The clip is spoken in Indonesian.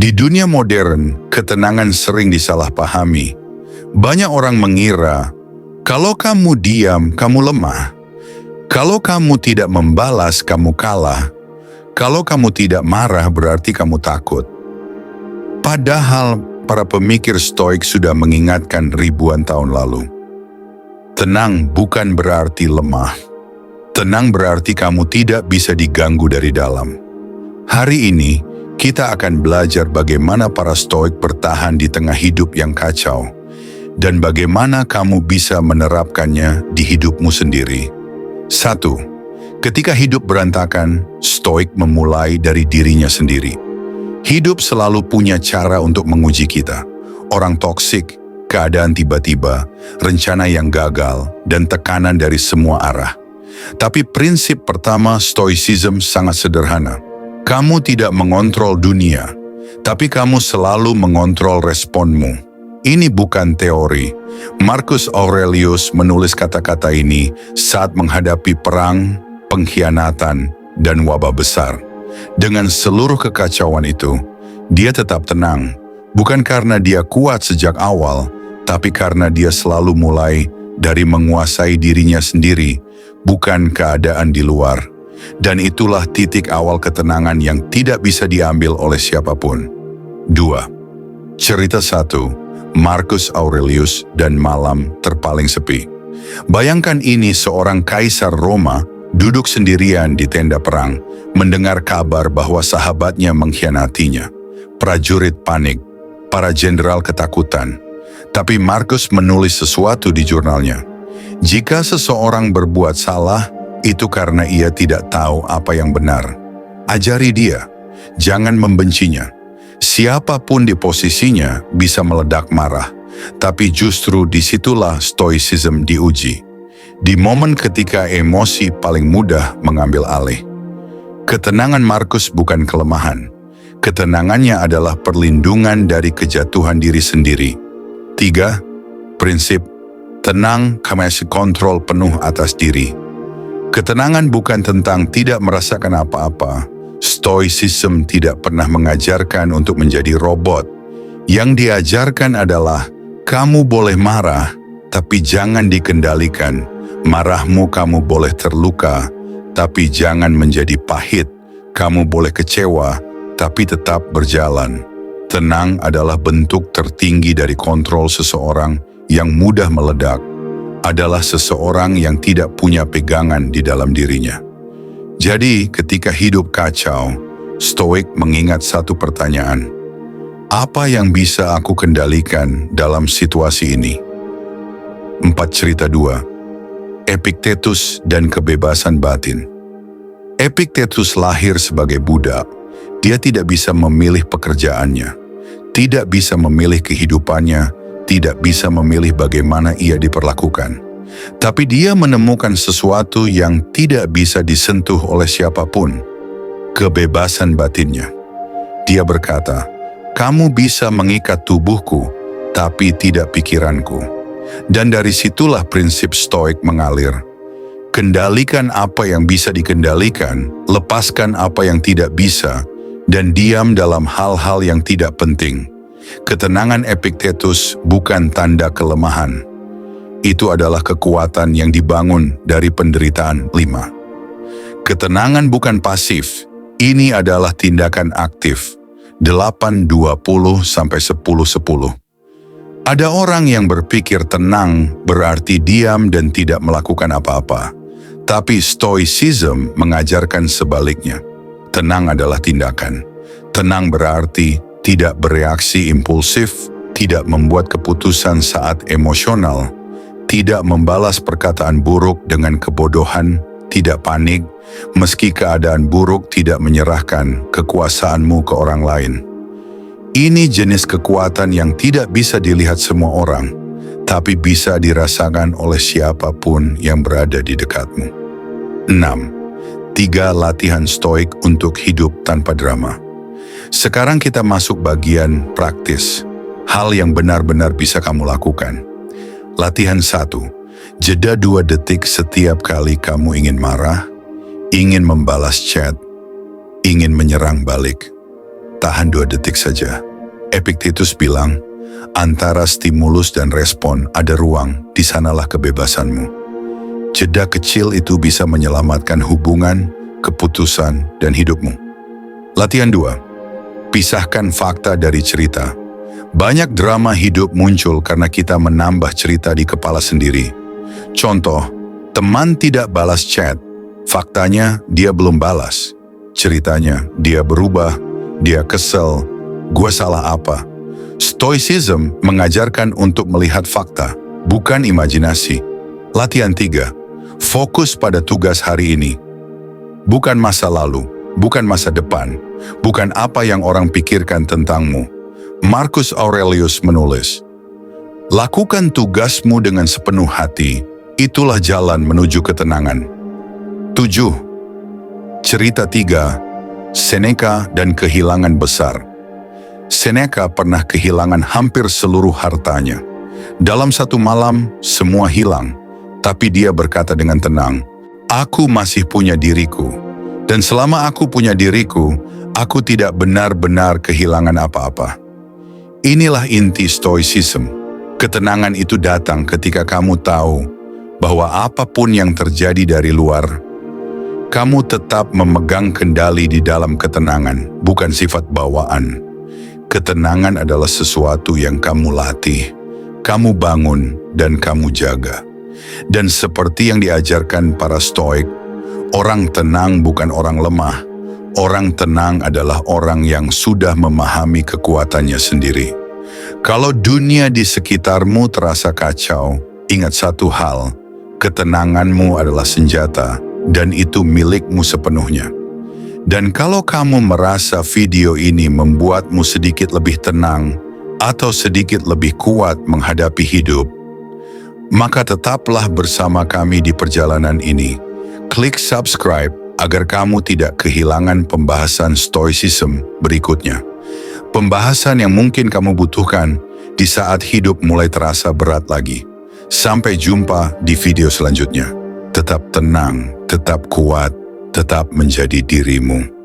Di dunia modern, ketenangan sering disalahpahami. Banyak orang mengira, kalau kamu diam, kamu lemah. Kalau kamu tidak membalas, kamu kalah. Kalau kamu tidak marah, berarti kamu takut. Padahal, para pemikir Stoik sudah mengingatkan ribuan tahun lalu. Tenang bukan berarti lemah. Tenang berarti kamu tidak bisa diganggu dari dalam. Hari ini, kita akan belajar bagaimana para Stoik bertahan di tengah hidup yang kacau, dan bagaimana kamu bisa menerapkannya di hidupmu sendiri. 1. Ketika hidup berantakan, Stoik memulai dari dirinya sendiri. Hidup selalu punya cara untuk menguji kita. Orang toksik, keadaan tiba-tiba, rencana yang gagal, dan tekanan dari semua arah. Tapi prinsip pertama Stoicism sangat sederhana. Kamu tidak mengontrol dunia, tapi kamu selalu mengontrol responmu. Ini bukan teori. Marcus Aurelius menulis kata-kata ini saat menghadapi perang, pengkhianatan, dan wabah besar. Dengan seluruh kekacauan itu, dia tetap tenang. Bukan karena dia kuat sejak awal, tapi karena dia selalu mulai dari menguasai dirinya sendiri, bukan keadaan di luar. Dan itulah titik awal ketenangan yang tidak bisa diambil oleh siapapun. 2. Cerita 1. Marcus Aurelius dan malam terpaling sepi. Bayangkan ini seorang kaisar Roma duduk sendirian di tenda perang, mendengar kabar bahwa sahabatnya mengkhianatinya. Prajurit panik, para jenderal ketakutan. Tapi Marcus menulis sesuatu di jurnalnya. Jika seseorang berbuat salah, itu karena ia tidak tahu apa yang benar. Ajari dia, jangan membencinya. Siapapun di posisinya bisa meledak marah, tapi justru disitulah Stoicism diuji. Di momen ketika emosi paling mudah mengambil alih. Ketenangan Marcus bukan kelemahan. Ketenangannya adalah perlindungan dari kejatuhan diri sendiri. 3. Prinsip tenang kamu kontrol penuh atas diri. Ketenangan bukan tentang tidak merasakan apa-apa. Stoicism tidak pernah mengajarkan untuk menjadi robot. Yang diajarkan adalah, kamu boleh marah, tapi jangan dikendalikan. Marahmu kamu boleh terluka, tapi jangan menjadi pahit. Kamu boleh kecewa, tapi tetap berjalan. Tenang adalah bentuk tertinggi dari kontrol seseorang yang mudah meledak. Adalah seseorang yang tidak punya pegangan di dalam dirinya. Jadi, ketika hidup kacau, Stoik mengingat satu pertanyaan. Apa yang bisa aku kendalikan dalam situasi ini? 4 cerita 2. Epictetus dan kebebasan batin. Epictetus lahir sebagai budak. Dia tidak bisa memilih pekerjaannya, tidak bisa memilih kehidupannya, tidak bisa memilih bagaimana ia diperlakukan. Tapi dia menemukan sesuatu yang tidak bisa disentuh oleh siapapun. Kebebasan batinnya. Dia berkata, kamu bisa mengikat tubuhku, tapi tidak pikiranku. Dan dari situlah prinsip Stoik mengalir. Kendalikan apa yang bisa dikendalikan, lepaskan apa yang tidak bisa, dan diam dalam hal-hal yang tidak penting. Ketenangan Epictetus bukan tanda kelemahan. Itu adalah kekuatan yang dibangun dari penderitaan. 5. Ketenangan bukan pasif. Ini adalah tindakan aktif. 8:20-10:10. Ada orang yang berpikir tenang berarti diam dan tidak melakukan apa-apa. Tapi Stoicism mengajarkan sebaliknya. Tenang adalah tindakan. Tenang berarti tidak bereaksi impulsif, tidak membuat keputusan saat emosional, tidak membalas perkataan buruk dengan kebodohan, tidak panik, meski keadaan buruk tidak menyerahkan kekuasaanmu ke orang lain. Ini jenis kekuatan yang tidak bisa dilihat semua orang, tapi bisa dirasakan oleh siapapun yang berada di dekatmu. 6. 3 latihan Stoik untuk hidup tanpa drama. Sekarang kita masuk bagian praktis, hal yang benar-benar bisa kamu lakukan. Latihan 1. Jeda 2 detik setiap kali kamu ingin marah, ingin membalas chat, ingin menyerang balik. tahan 2 detik saja. Epictetus bilang, antara stimulus dan respon ada ruang, di sanalah kebebasanmu. Jeda kecil itu bisa menyelamatkan hubungan, keputusan, dan hidupmu. Latihan 2. Pisahkan fakta dari cerita. Banyak drama hidup muncul karena kita menambah cerita di kepala sendiri. Contoh, teman tidak balas chat. Faktanya, dia belum balas. Ceritanya, dia berubah, dia kesel, gue salah apa? Stoicism mengajarkan untuk melihat fakta, bukan imajinasi. Latihan 3. Fokus pada tugas hari ini. Bukan masa lalu, bukan masa depan, bukan apa yang orang pikirkan tentangmu. Marcus Aurelius menulis, lakukan tugasmu dengan sepenuh hati, itulah jalan menuju ketenangan. 7. Cerita 3. Seneca dan kehilangan besar. Seneca pernah kehilangan hampir seluruh hartanya. Dalam satu malam, semua hilang. Tapi dia berkata dengan tenang, aku masih punya diriku. Dan selama aku punya diriku, aku tidak benar-benar kehilangan apa-apa. Inilah inti Stoicism. Ketenangan itu datang ketika kamu tahu bahwa apapun yang terjadi dari luar, kamu tetap memegang kendali di dalam ketenangan, bukan sifat bawaan. Ketenangan adalah sesuatu yang kamu latih, kamu bangun, dan kamu jaga. Dan seperti yang diajarkan para Stoik, orang tenang bukan orang lemah. Orang tenang adalah orang yang sudah memahami kekuatannya sendiri. Kalau dunia di sekitarmu terasa kacau, ingat satu hal, ketenanganmu adalah senjata, dan itu milikmu sepenuhnya. Dan kalau kamu merasa video ini membuatmu sedikit lebih tenang atau sedikit lebih kuat menghadapi hidup, maka tetaplah bersama kami di perjalanan ini. Klik subscribe agar kamu tidak kehilangan pembahasan Stoicism berikutnya. Pembahasan yang mungkin kamu butuhkan di saat hidup mulai terasa berat lagi. Sampai jumpa di video selanjutnya. Tetap tenang, tetap kuat, tetap menjadi dirimu.